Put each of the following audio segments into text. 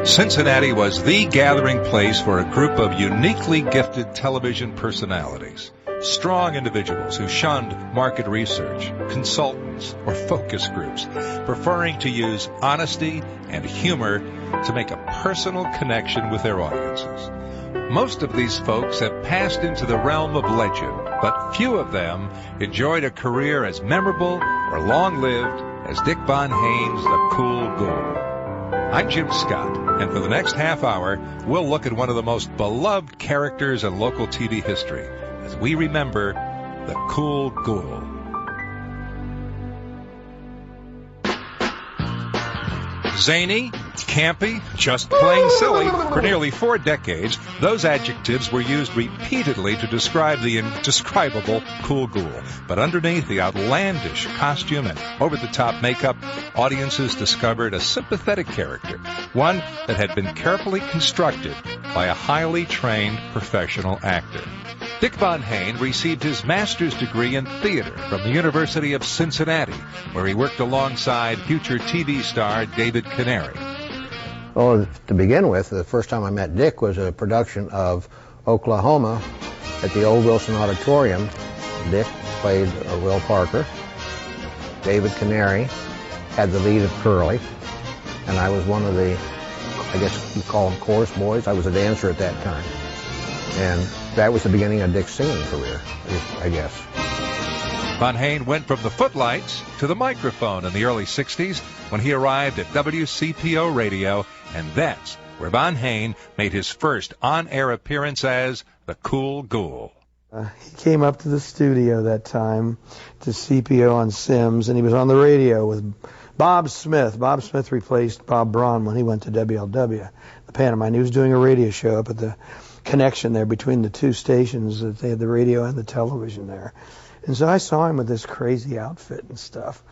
Cincinnati was the gathering place for a group of uniquely gifted television personalities. Strong individuals who shunned market research, consultants, or focus groups, preferring to use honesty and humor to make a personal connection with their audiences. Most of these folks have passed into the realm of legend, but few of them enjoyed a career as memorable or long-lived as Dick Von Hane's The Cool Ghoul. I'm Jim Scott, and for the next half hour, we'll look at one of the most beloved characters in local TV history as we remember the Cool Ghoul. Zany, campy, just plain silly. For nearly 4 decades, those adjectives were used repeatedly to describe the indescribable Cool Ghoul. But underneath the outlandish costume and over-the-top makeup, audiences discovered a sympathetic character, one that had been carefully constructed by a highly trained professional actor. Dick Von Haene received his master's degree in theater from the University of Cincinnati, where he worked alongside future TV star David Canary. Well, to begin with, the first time I met Dick was a production of Oklahoma at the old Wilson Auditorium. Dick played Will Parker. David Canary had the lead of Curly, and I was one of the, I guess you call them chorus boys. I was a dancer at that time. And that was the beginning of Dick's singing career, I guess. Von Haene went from the footlights to the microphone in the early 60s when he arrived at WCPO Radio, and that's where Von Haene made his first on-air appearance as the Cool Ghoul. He came up to the studio that time to CPO on Sims, and he was on the radio with Bob Smith. Bob Smith replaced Bob Braun when he went to WLW, the pantomime. He was doing a radio show up at the connection there between the two stations. That they had the radio and the television there. And so I saw him with this crazy outfit and stuff.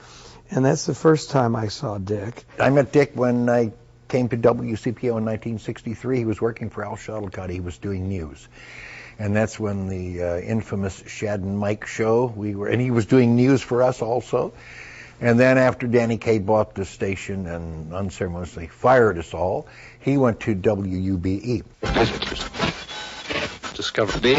And that's the first time I saw Dick. I met Dick when I came to WCPO in 1963. He was working for Al Shuttlecott. He was doing news. And that's when the infamous Shad and Mike show, and he was doing news for us also. And then after Danny Kaye bought the station and unceremoniously fired us all, he went to WUBE. Discover the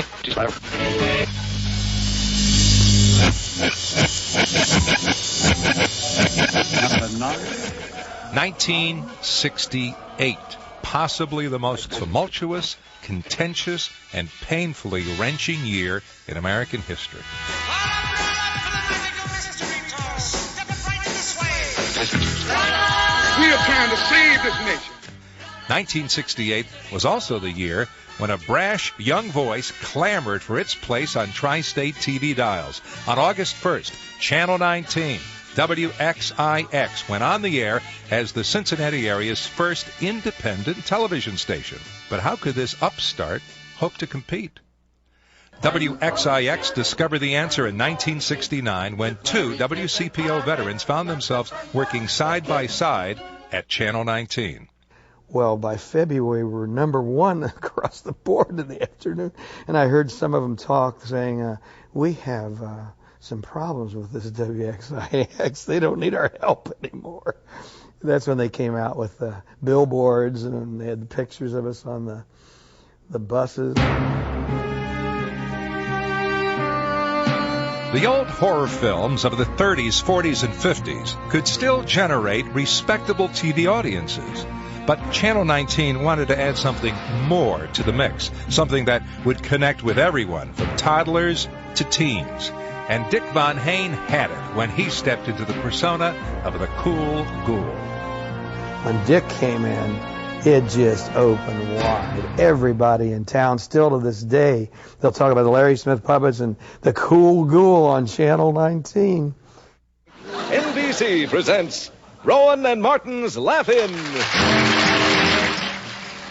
1968, possibly the most tumultuous, contentious, and painfully wrenching year in American history. We are trying to save this nation. 1968 was also the year when a brash young voice clamored for its place on tri-state TV dials. On August 1st, Channel 19, WXIX, went on the air as the Cincinnati area's first independent television station. But how could this upstart hope to compete? WXIX discovered the answer in 1969 when 2 WCPO veterans found themselves working side by side at Channel 19. Well, by February, we were number 1 across the board in the afternoon. And I heard some of them talk saying, we have some problems with this WXIX. They don't need our help anymore. That's when they came out with the billboards, and they had the pictures of us on the buses. The old horror films of the 30s, 40s, and 50s could still generate respectable TV audiences. But Channel 19 wanted to add something more to the mix, something that would connect with everyone, from toddlers to teens. And Dick Von Haene had it when he stepped into the persona of the Cool Ghoul. When Dick came in, it just opened wide. Everybody in town, still to this day, they'll talk about the Larry Smith Puppets and the Cool Ghoul on Channel 19. NBC presents Rowan and Martin's Laugh-In.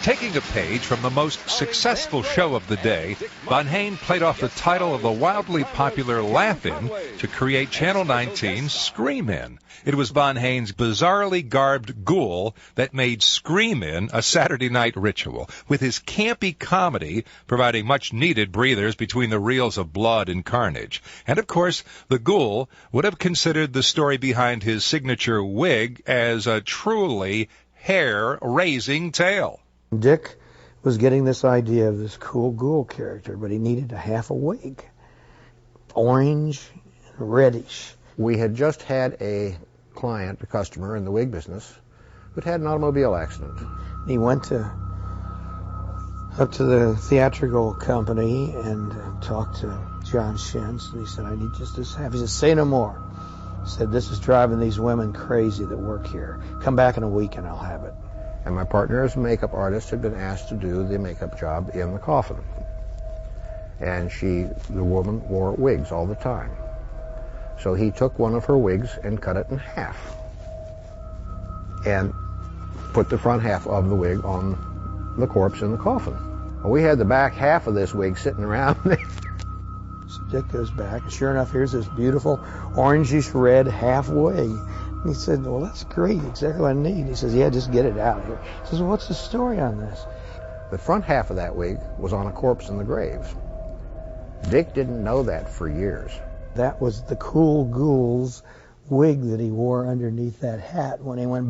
Taking a page from the most successful show of the day, Von Haene played off the title of the wildly popular Laugh-In to create Channel 19's Scream-In. It was Von Hane's bizarrely garbed ghoul that made Scream-In a Saturday night ritual, with his campy comedy providing much-needed breathers between the reels of blood and carnage. And, of course, the ghoul would have considered the story behind his signature wig as a truly hair-raising tale. Dick was getting this idea of this Cool Ghoul character, but he needed a half a wig. Orange and reddish. We had just had a client, a customer in the wig business, who'd had an automobile accident. He went up to the theatrical company and talked to John Shintz, and he said, I need just this half. He said, say no more. He said, this is driving these women crazy that work here. Come back in a week and I'll have it. And my partner as a makeup artist had been asked to do the makeup job in the coffin. And the woman wore wigs all the time. So he took one of her wigs and cut it in half. And put the front half of the wig on the corpse in the coffin. Well, we had the back half of this wig sitting around. So Dick goes back, and sure enough, here's this beautiful orangish red half wig. And he said, well, that's great, exactly what I need. He says, yeah, just get it out of here. He says, well, what's the story on this? The front half of that wig was on a corpse in the grave. Dick didn't know that for years. That was the Cool Ghoul's wig that he wore underneath that hat when he went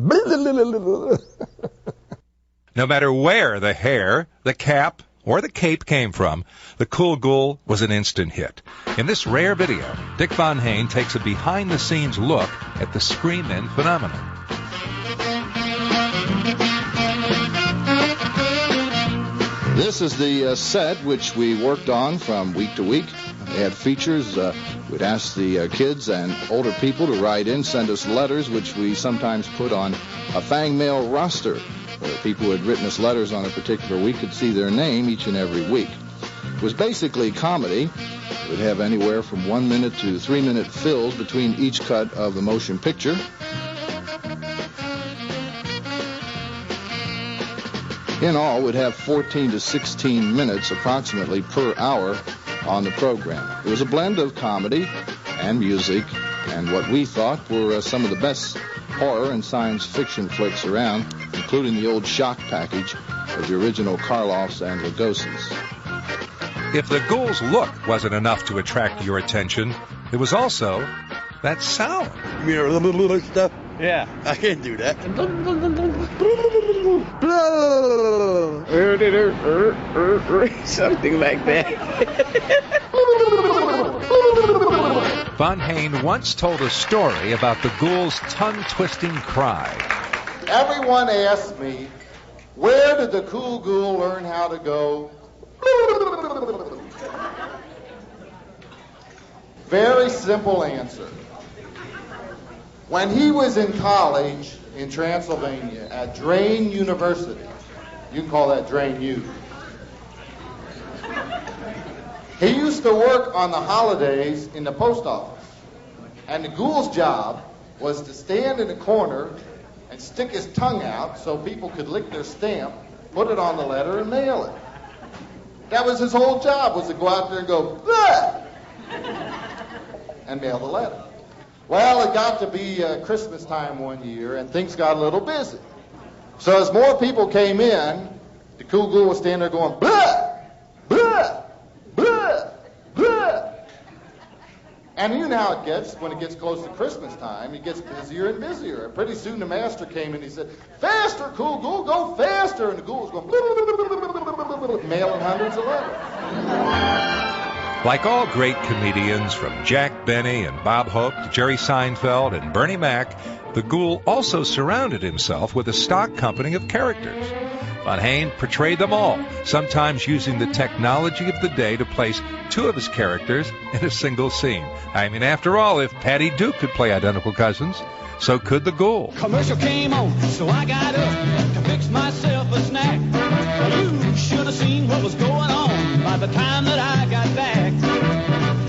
No matter where the hair, the cap, or the cape came from, the Cool Ghoul was an instant hit. In this rare video, Dick Von Hoene takes a behind-the-scenes look at the Scream-In phenomenon. This is the set which we worked on from week to week. We had features. We'd ask the kids and older people to write in, send us letters, which we sometimes put on a Fang Mail roster, where people who had written us letters on a particular week could see their name each and every week. It was basically comedy. We'd have anywhere from 1 minute to 3 minute fills between each cut of the motion picture. In all, we'd have 14 to 16 minutes approximately per hour on the program. It was a blend of comedy and music and what we thought were some of the best horror and science fiction flicks around, including the old shock package of the original Karloffs and Lugosi's. If the Ghoul's look wasn't enough to attract your attention, there was also that sound. You know, the little stuff? Yeah. I can't do that. Something like that. Von Hoene once told a story about the Ghoul's tongue-twisting cry. Everyone asks me, where did the Cool Ghoul learn how to go? Very simple answer. When he was in college in Transylvania at Drain University, you can call that Drain U, he used to work on the holidays in the post office. And the Ghoul's job was to stand in a corner and stick his tongue out so people could lick their stamp, put it on the letter, and mail it. That was his whole job, was to go out there and go, bleh, and mail the letter. Well, it got to be Christmas time one year, and things got a little busy. So as more people came in, the Cool Ghoul was standing there going, bleh, bleh, bleh, bleh. And you know how it gets when it gets close to Christmas time. It gets busier and busier. And pretty soon the master came in and he said, faster, Cool Ghoul, go faster. And the Ghoul was going, mailing hundreds of letters. Like all great comedians, from Jack Benny and Bob Hope to Jerry Seinfeld and Bernie Mac, the Ghoul also surrounded himself with a stock company of characters. Von Hoene portrayed them all, sometimes using the technology of the day to place two of his characters in a single scene. I mean, after all, if Patty Duke could play identical cousins, so could the Ghoul. Commercial came on, so I got up to fix myself a snack. You should have seen what was going on by the time that I got back.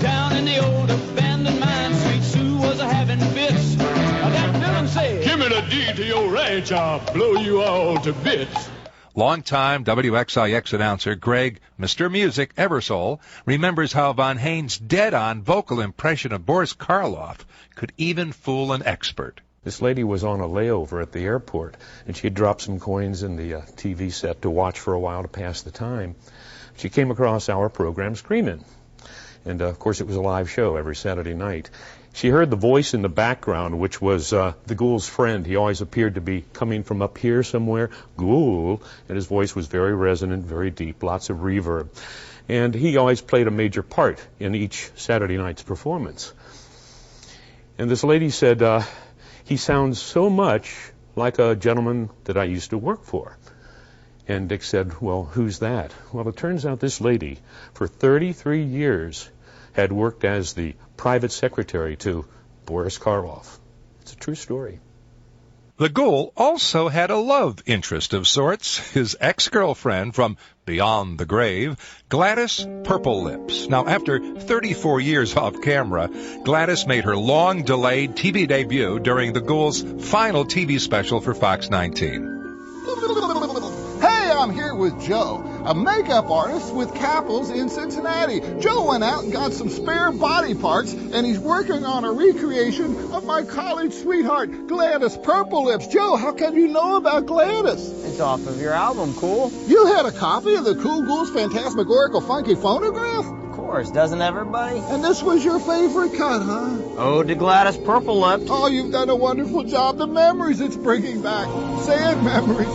Down in the old abandoned mine, Sweet Sue was having fits. That villain said, give me the deed to your ranch, I'll blow you all to bits. Longtime WXIX announcer Greg, Mr. Music, Eversole, remembers how Von Hoene's dead-on vocal impression of Boris Karloff could even fool an expert. This lady was on a layover at the airport, and she had dropped some coins in the TV set to watch for a while to pass the time. She came across our program, Scream-In. And, of course, it was a live show every Saturday night. She heard the voice in the background, which was the Ghoul's friend. He always appeared to be coming from up here somewhere, Ghoul, and his voice was very resonant, very deep, lots of reverb. And he always played a major part in each Saturday night's performance. And this lady said, he sounds so much like a gentleman that I used to work for. And Dick said, well, who's that? Well, it turns out this lady, for 33 years, had worked as the private secretary to Boris Karloff. It's a true story. The Ghoul also had a love interest of sorts, his ex-girlfriend from beyond the grave, Gladys Purple Lips. Now, after 34 years off camera, Gladys made her long-delayed TV debut during the Ghoul's final TV special for Fox 19. Hey, I'm here with Joe, a makeup artist with Capitals in Cincinnati. Joe went out and got some spare body parts, and he's working on a recreation of my college sweetheart, Gladys Purple Lips. Joe, how come you know about Gladys? It's off of your album, Cool. You had a copy of the Cool Ghoul's Phantasmagorical Funky Phonograph? Of course, doesn't everybody? And this was your favorite cut, huh? Ode to Gladys Purple Lips. Oh, you've done a wonderful job. The memories it's bringing back. Sad memories.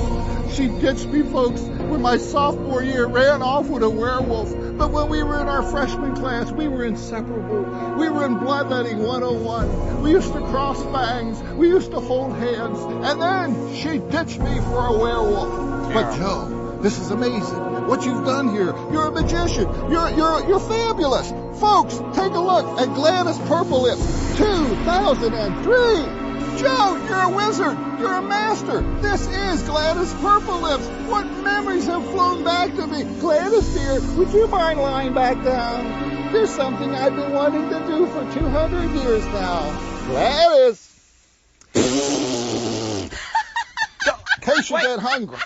She ditched me, folks, when my sophomore year, ran off with a werewolf. But when we were in our freshman class, we were inseparable. We were in Bloodletting 101. We used to cross fangs. We used to hold hands. And then she ditched me for a werewolf. But Joe, this is amazing. What you've done here. You're a magician. You're fabulous. Folks, take a look at Gladys Purple Lips 2003. Joe, you're a wizard. You're a master. This is Gladys Purple Lips. What memories have flown back to me. Gladys, dear, would you mind lying back down? There's something I've been wanting to do for 200 years now. Gladys. In case you get hungry.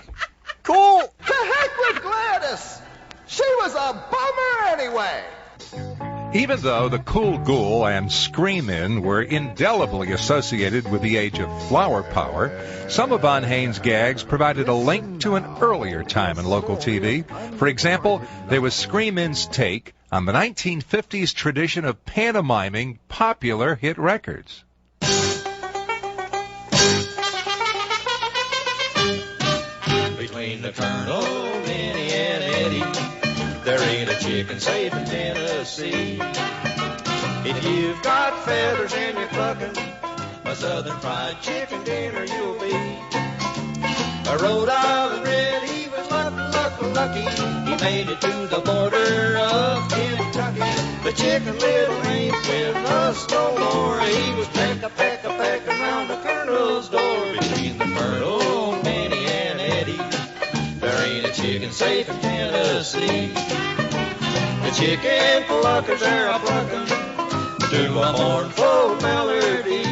Cool. To heck with Gladys. She was a bummer anyway. Even though the Cool Ghoul and Scream-In were indelibly associated with the age of flower power, some of Von Hain's gags provided a link to an earlier time in local TV. For example, there was Scream-In's take on the 1950s tradition of pantomiming popular hit records. Between the Colonel, Minnie, and Eddie, there ain't a chicken safe in Tennessee. If you've got feathers and you're clucking, a Southern fried chicken dinner you'll be. A Rhode Island Red, he was lucky. He made it to the border of Kentucky. The chicken little ain't with us no more. He was pecking round the Colonel's door. Between the Colonel, Minnie, and Eddie, there ain't a chicken safe in Tennessee. The chicken pluckers are a-plucking to a mournful melody.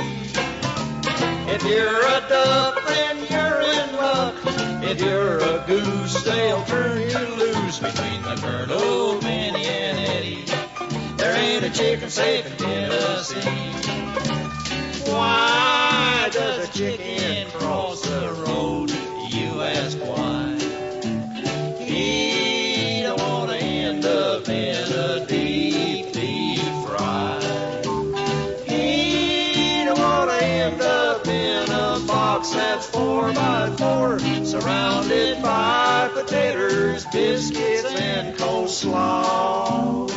If you're a duck, then you're in luck. If you're a goose, they'll turn you loose. Between the Colonel, Minnie, and Eddie, there ain't a chicken safe in Tennessee. Why does a chicken cross the road? You ask why. He don't want to end up in a deep, deep fry. He don't want to end up in a box that's 4x4, surrounded by potatoes, biscuits, and coleslaw.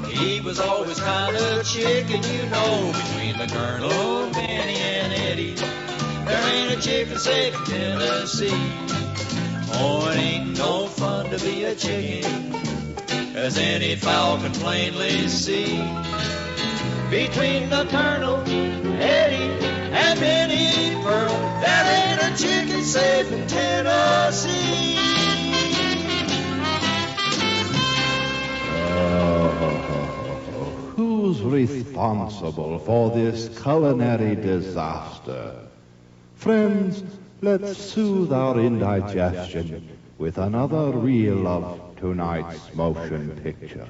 He was always kind of chicken, you know. Between the Colonel, Minnie, and Eddie, there ain't a chicken safe in Tennessee. Oh, it ain't no fun to be a chicken, as any fowl can plainly see. Between the Colonel, Eddie, and Minnie Pearl, there ain't a chicken safe in Tennessee. Who's responsible for this culinary disaster? Friends, let's soothe our indigestion with another reel of tonight's motion picture.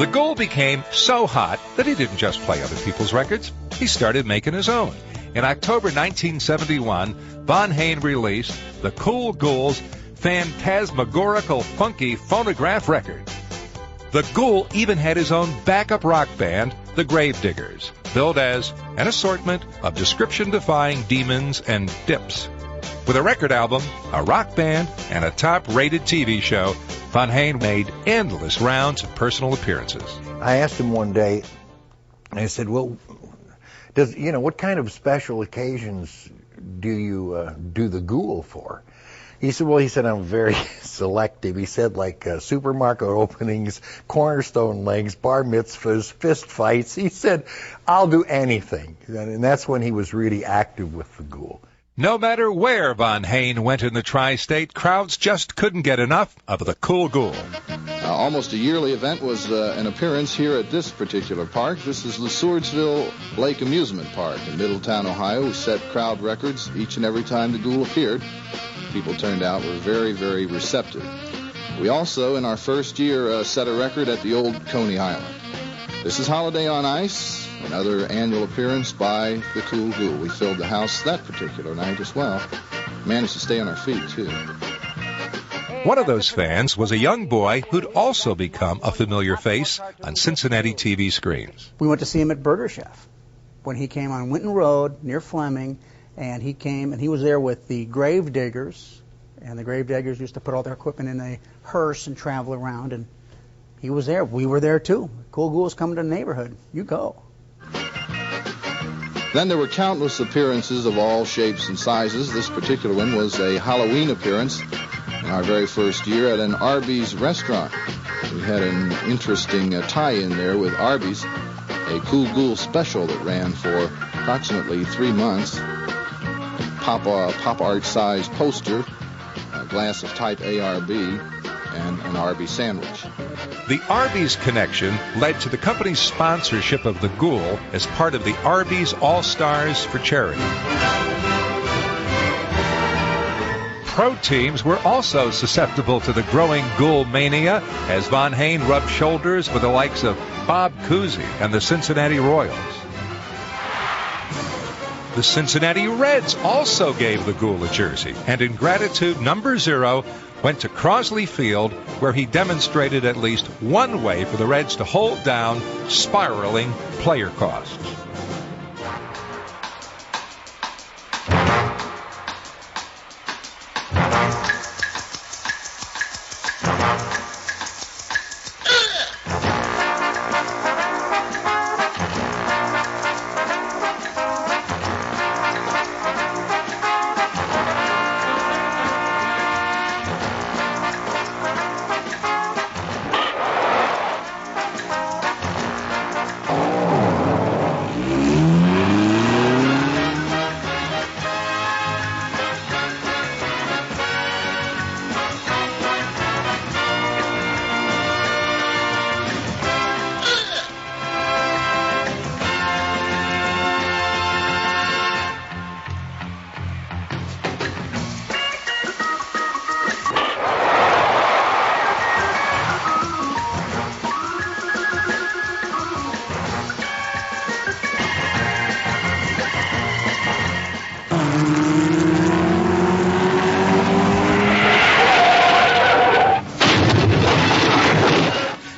The Ghoul became so hot that he didn't just play other people's records. He started making his own. In October 1971, Von Hoene released the Cool Ghoul's phantasmagorical funky phonograph record. The Ghoul even had his own backup rock band, the Gravediggers, billed as an assortment of description-defying demons and dips. With a record album, a rock band, and a top-rated TV show, Von Hoene made endless rounds of personal appearances. I asked him one day, I said, well, what kind of special occasions do you do the Ghoul for? He said, I'm very selective. He said, like supermarket openings, cornerstone legs, bar mitzvahs, fist fights. He said, I'll do anything. And that's when he was really active with the Ghoul. No matter where Von Hoene went in the tri-state, crowds just couldn't get enough of the Cool Ghoul. Almost a yearly event was an appearance here at this particular park. This is the Swordsville Lake Amusement Park in Middletown, Ohio. We set crowd records each and every time the Ghoul appeared. People turned out, were very, very receptive. We also, in our first year, set a record at the old Coney Island. This is Holiday on Ice, another annual appearance by the Cool Ghoul. We filled the house that particular night as well. Managed to stay on our feet, too. One of those fans was a young boy who'd also become a familiar face on Cincinnati TV screens. We went to see him at Burger Chef when he came on Winton Road near Fleming, and he came and he was there with the Gravediggers, and the Gravediggers used to put all their equipment in a hearse and travel around, and he was there. We were there too. Cool Ghoul's coming to the neighborhood. You go. Then there were countless appearances of all shapes and sizes. This particular one was a Halloween appearance in our very first year at an Arby's restaurant. We had an interesting tie-in there with Arby's, a Cool Ghoul special that ran for approximately 3 months. Pop art-size poster, a glass of type ARB, and an Arby's sandwich. The Arby's connection led to the company's sponsorship of the Ghoul as part of the Arby's All-Stars for Charity. Pro teams were also susceptible to the growing Ghoul mania as Von Hoene rubbed shoulders with the likes of Bob Cousy and the Cincinnati Royals. The Cincinnati Reds also gave the Ghoul a jersey, and in gratitude, number 0 went to Crosley Field, where he demonstrated at least one way for the Reds to hold down spiraling player costs.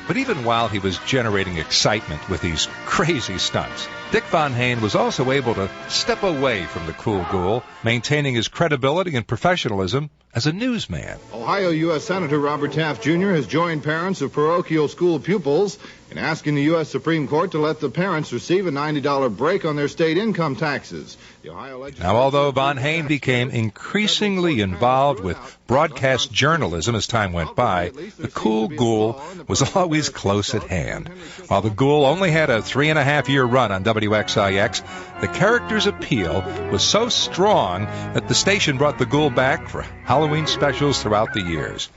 But even while he was generating excitement with these crazy stunts, Dick Von Hoene was also able to step away from the Cool Ghoul, maintaining his credibility and professionalism as a newsman. Ohio U.S. Senator Robert Taft Jr. has joined parents of parochial school pupils in asking the U.S. Supreme Court to let the parents receive a $90 break on their state income taxes. Now, although Von Hoene became increasingly involved with broadcast journalism as time went by, the Cool Ghoul was always close at hand. While the Ghoul only had a 3.5-year run on WXIX, the character's appeal was so strong that the station brought the Ghoul back for Halloween specials throughout the years.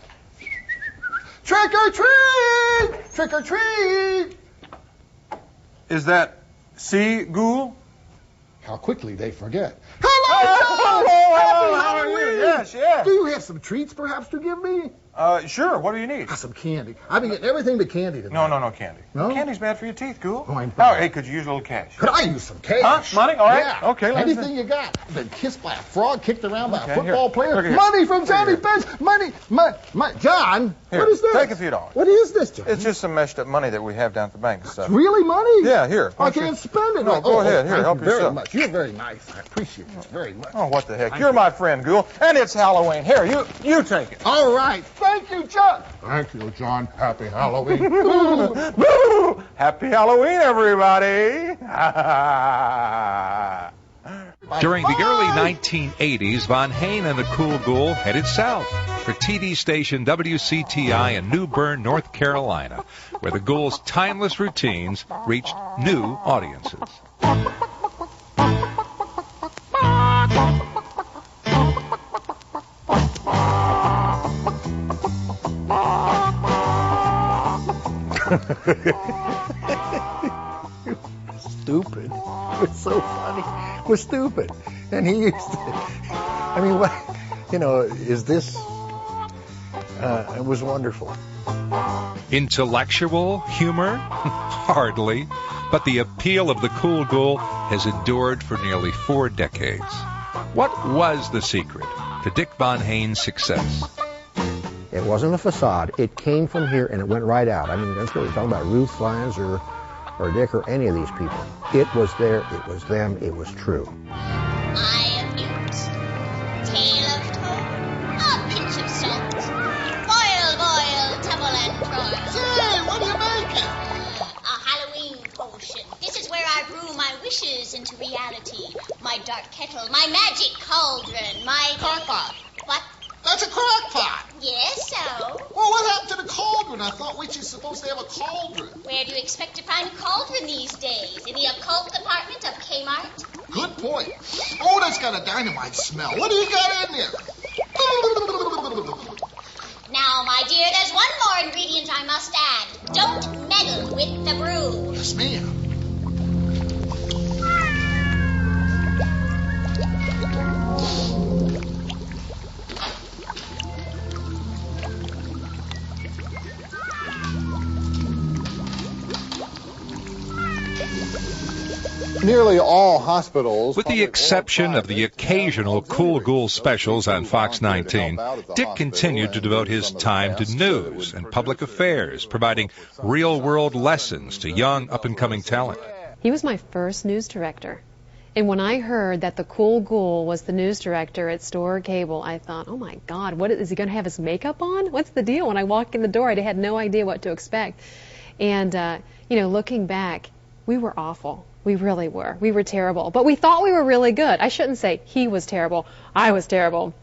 Trick or treat! Trick or treat! Is that C, Ghoul? How quickly they forget. Hello, Hello, how are you? Yes, yes. Do you have some treats perhaps to give me? Sure. What do you need? Some candy. I've been getting everything but candy tonight. No candy. No? Candy's bad for your teeth, Ghoul. Oh, I know. Oh, hey, could you use a little cash? Could I use some cash? Huh? Money? All right. Yeah. Okay, let me Anything see. you got. I've been kissed by a frog, kicked around by Okay, a football here. player. Look here. Money from Look Johnny here. Bench. Money. John, Here, what is this? take a few dollars. What is this, John? It's just some meshed up money that we have down at the bank and stuff. Really money? Yeah, here. I can't spend it. No, go ahead. Here, thank help you very yourself. much. You're very nice. I appreciate you very much. Oh, what the heck? You're my friend, Ghoul, and it's Halloween. Here, you take it. All right. Thank you, John. Thank you, John. Happy Halloween. Happy Halloween, everybody. During the early 1980s, Von Hain and the Cool Ghoul headed south for TV station WCTI in New Bern, North Carolina, where the Ghoul's timeless routines reached new audiences. Stupid. It was so funny. It was stupid. And he used to, I mean, what, is this, it was wonderful. Intellectual humor? Hardly. But the appeal of the Cool Ghoul has endured for nearly 4 decades. What was the secret to Dick Von Hain's success? It wasn't a facade. It came from here and it went right out. I mean, that's what we're talking about, Ruth Flans or Dick or any of these people. It was there, it was them, it was true. Eye of newt, tail of toad, a pinch of salt, boil, tumble and broil. Say, what are you making? A Halloween potion. This is where I brew my wishes into reality. My dark kettle, my magic cauldron, my... Crockpot. What? That's a crockpot. Yes, so? Well, what happened to the cauldron? I thought witches supposed to have a cauldron. Where do you expect to find a cauldron these days? In the occult department of Kmart? Good point. Oh, that's got a dynamite smell. What do you got in there? Now, my dear, there's one more ingredient I must add. Don't meddle with the brew. Yes, ma'am. Nearly all hospitals... With the exception of the occasional Cool Ghoul specials on Fox 19, Dick continued to devote his time to news and public affairs, providing real-world lessons to young, up-and-coming talent. He was my first news director. And when I heard that the Cool Ghoul was the news director at Store Cable, I thought, oh my God, what is he going to have his makeup on? What's the deal? When I walked in the door, I had no idea what to expect. And, looking back, we were awful. We really were. We were terrible. But we thought we were really good. I shouldn't say he was terrible. I was terrible.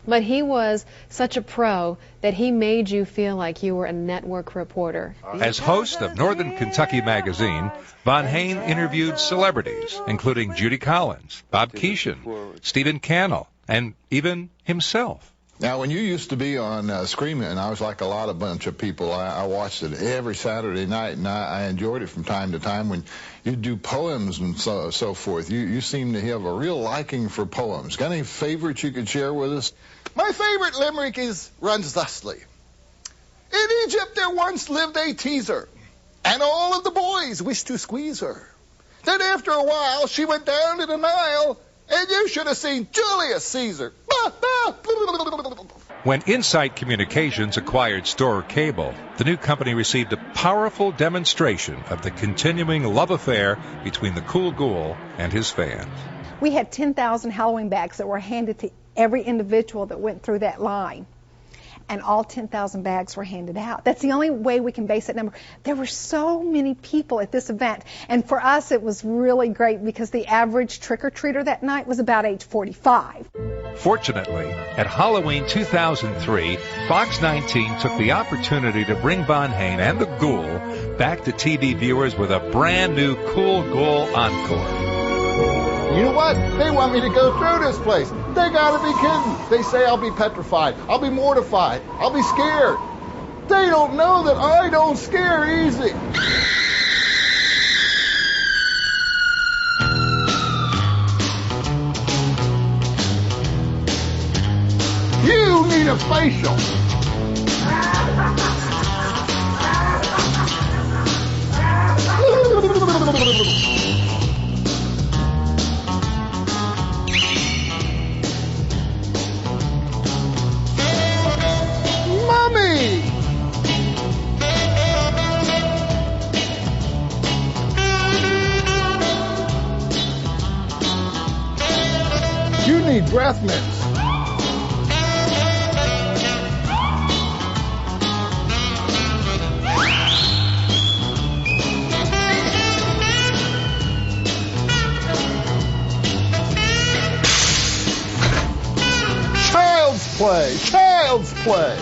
But he was such a pro that he made you feel like you were a network reporter. As host of Northern Kentucky Magazine, Von Hain interviewed celebrities, including Judy Collins, Bob Keeshan, Stephen Cannell, and even himself. Now, when you used to be on Screaming, and I was like a lot of bunch of people, I watched it every Saturday night, and I enjoyed it from time to time when you do poems and so forth. You seem to have a real liking for poems. Got any favorites you could share with us? My favorite limerick runs thusly. In Egypt there once lived a teaser, and all of the boys wished to squeeze her. Then after a while she went down to the Nile, and you should have seen Julius Caesar. When Insight Communications acquired Store Cable, the new company received a powerful demonstration of the continuing love affair between the Cool Ghoul and his fans. We had 10,000 Halloween bags that were handed to every individual that went through that line. And all 10,000 bags were handed out. That's the only way we can base that number. There were so many people at this event. And for us, it was really great because the average trick-or-treater that night was about age 45. Fortunately, at Halloween 2003, Fox 19 took the opportunity to bring Von Hain and the Ghoul back to TV viewers with a brand new Cool Ghoul encore. You know what? They want me to go through this place. They gotta be kidding. They say I'll be petrified. I'll be mortified. I'll be scared. They don't know that I don't scare easy. You need need a facial. Mommy! You need breath mints. Child's play.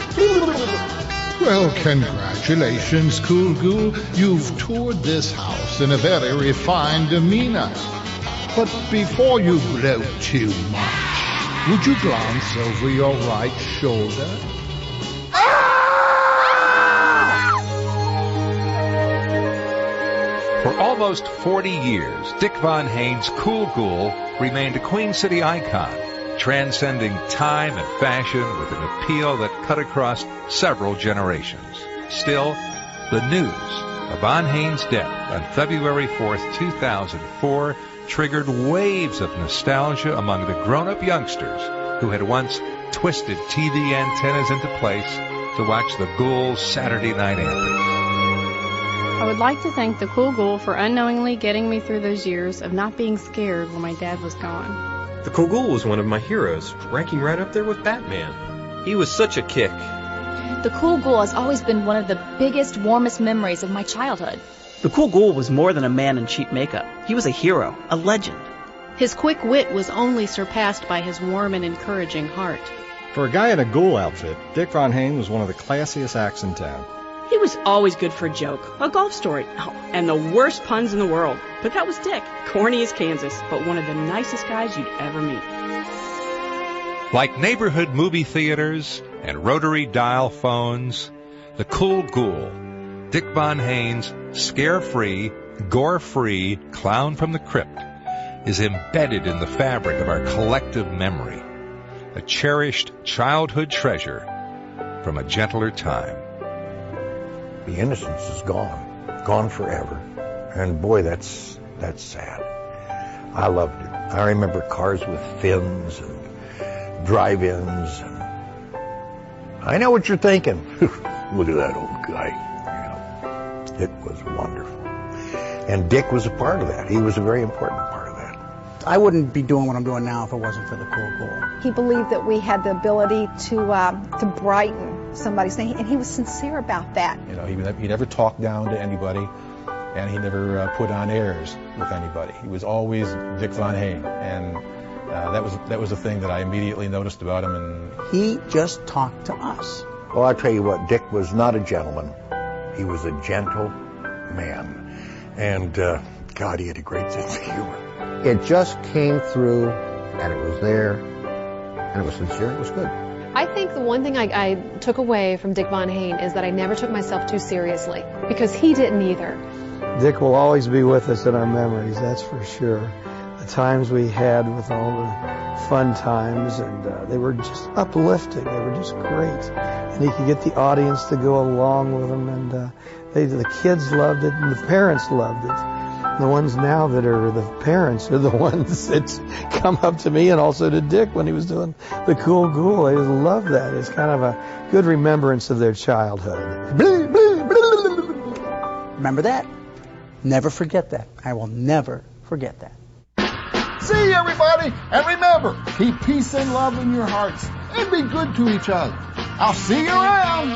Well, congratulations, Cool Ghoul. You've toured this house in a very refined demeanor. But before you blow too much, would you glance over your right shoulder? For almost 40 years, Dick Von Hane's Cool Ghoul remained a Queen City icon, transcending time and fashion with an appeal that cut across several generations. Still, the news of Von Hane's death on February 4th, 2004 triggered waves of nostalgia among the grown-up youngsters who had once twisted TV antennas into place to watch the Ghoul's Saturday night antics. I would like to thank the Cool Ghoul for unknowingly getting me through those years of not being scared when my dad was gone. The Cool Ghoul was one of my heroes, ranking right up there with Batman. He was such a kick. The Cool Ghoul has always been one of the biggest, warmest memories of my childhood. The Cool Ghoul was more than a man in cheap makeup. He was a hero, a legend. His quick wit was only surpassed by his warm and encouraging heart. For a guy in a ghoul outfit, Dick Von Hane was one of the classiest acts in town. He was always good for a joke, a golf story, and the worst puns in the world. But that was Dick, corny as Kansas, but one of the nicest guys you'd ever meet. Like neighborhood movie theaters and rotary dial phones, the Cool Ghoul, Dick Von Hane's scare-free, gore-free clown from the crypt, is embedded in the fabric of our collective memory, a cherished childhood treasure from a gentler time. The innocence is gone forever. And boy, that's sad. I loved it. I remember cars with fins and drive-ins. And I know what you're thinking. Look at that old guy. You know, it was wonderful. And Dick was a part of that. He was a very important part of that. I wouldn't be doing what I'm doing now if it wasn't for the Cool Ghoul. He believed that we had the ability to brighten somebody's day, and he was sincere about that. You know, he never talked down to anybody, and he never put on airs with anybody. He was always Dick Von Hane, and that was the thing that I immediately noticed about him. And he just talked to us. Well, I'll tell you what, Dick was not a gentleman. He was a gentle man, and God, he had a great sense of humor. It just came through, and it was there, and it was sincere. It was good. I think the one thing I took away from Dick Von Hane is that I never took myself too seriously, because he didn't either. Dick will always be with us in our memories, that's for sure. The times we had with all the fun times, and they were just uplifting. They were just great. And he could get the audience to go along with him, and the kids loved it, and the parents loved it. The ones now that are the parents are the ones that come up to me and also to Dick when he was doing the Cool Ghoul. I just love that. It's kind of a good remembrance of their childhood. Remember that? Never forget that. I will never forget that. See, everybody, and remember, keep peace and love in your hearts and be good to each other. I'll see you around.